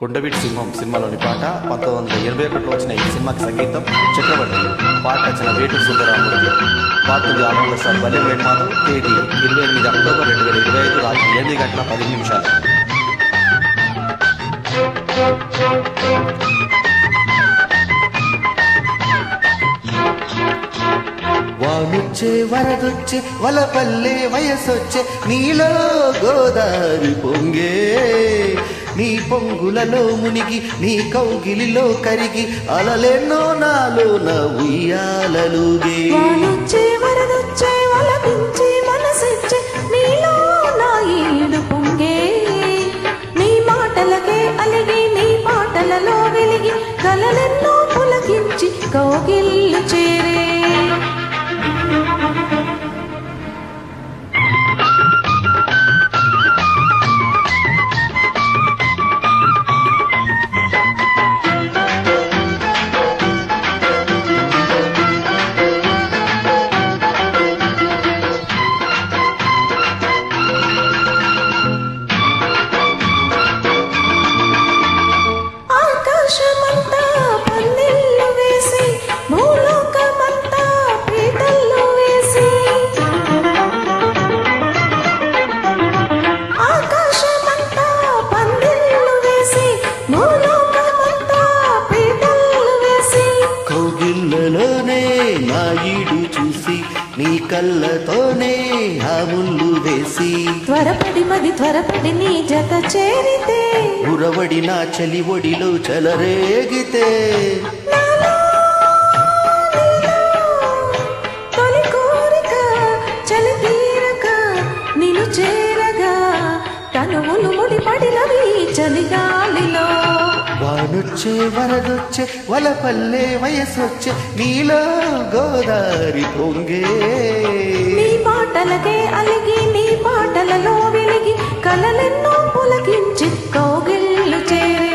కొండవీటి సింహం సినిమాలోని పాట 1981లో వచ్చిన ఈ సినిమాకి సంగీతం చక్రవర్తి, పాట రచన వేటూరి సుందరరామూర్తి, పాడుతుంది ఆనంద సార్ బల్లెం వేణుమాధవ్. తేదీ 28 అక్టోబర్ 2025 రాత్రి 8 గంటల 10 నిమిషాలు. వానొచ్చే వరదొచ్చే వలపల్లె వయసొచ్చే నీలో గోదారి పొంగే, నీ పొంగులలో మునిగి నీ కౌగిలిలో కరిగి అలలెన్నో నాలో నా ఉయ్యాలలుగే. వానొచ్చే వరదొచ్చే వలపించే మనసొచ్చే నీలో నా ఈడు పొంగే, నీ మాటలకే అలిగి నీ పాటలలో వెలిగి కలలెన్నో పులకించి కౌగిల్లు చేరే. ఆకాశమంతా పందిళ్ళు వేసి భూలోకమంతా పీటల్లో వేసి, ఆకాశమంతా పందిళ్ళు వేసి భూలోకమంతా పీటల్లో వేసి, కౌగిళ్ళలోనే నా ఈడు చూసి నీ కళ్ళతోనే ఆ ముళ్ళు వేసి, త్వరపడి నీ జత చేరితే ఉరవడి నా చలి ఒడిలో చలరేగితే, నాలో నీలో తొలి కోరిక చలి తీరక నిన్ను చేరగా తనువులు ముడిపడినవి చలిగాలిలో. వానొచ్చే వరదొచ్చే వలపల్లె వయసొచ్చే నీలో గోదారి పొంగే, నీ పాటలకే అలిగి నీ పాటలలో వెలిగి కలలెన్నో పులకించి కౌగిళ్ళు చేరే.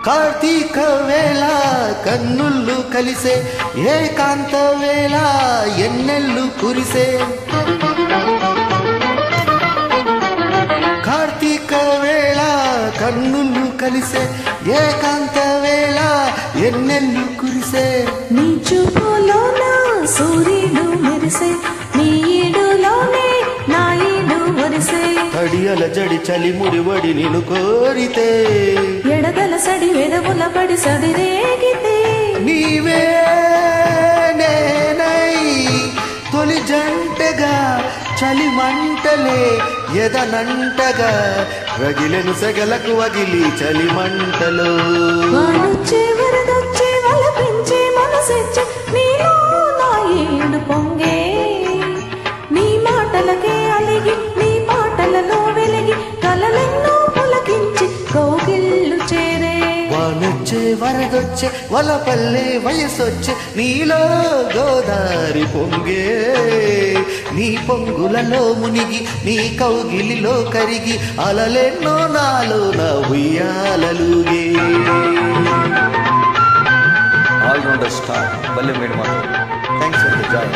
కార్తీక వేళ కన్నుళ్ళు కలిసే ఏకాంత వేళ ఎన్నెళ్ళు కురిసే, కార్తీక వేళ కన్నుళ్ళు కలిసే ఏకాంత వేళ ఎన్నెళ్ళు కురిసే, నీ చూపులోన సూర్యుడు మెరిసే నీ ఈడులోనే నా ఈడు వరిసే, కడియల జడి చలి ముడివడి నిన్ను కోరితే, ఎడదల సడి వెదవుల పడి సడి రేగితే, నీవే నేనై తొలి జంటగా చలి మంటలే ఎదనంటగా రగిలెను సెగలకు వగిలి చలి మంటలు. వానొచ్చే వరదొచ్చే వలపించే మనసొచ్చే నీలో నా ఈడు పొంగే, నీ మాటలకే అలిగి నీ పాటలలో వెలిగి కలలెన్నో పులకించి కౌగిళ్ళు చేరే. వానొచ్చే వరదొచ్చే వలపల్లె వయసొచ్చే నీలో గోదారి పొంగే, నీ పొంగులలో మునిగి నీ కౌగిలిలో కరిగి అలలెన్నో నాలో నా ఉయ్యాలలుగే. All rounder star Ballem Venumadhav. Thanks for the Joy.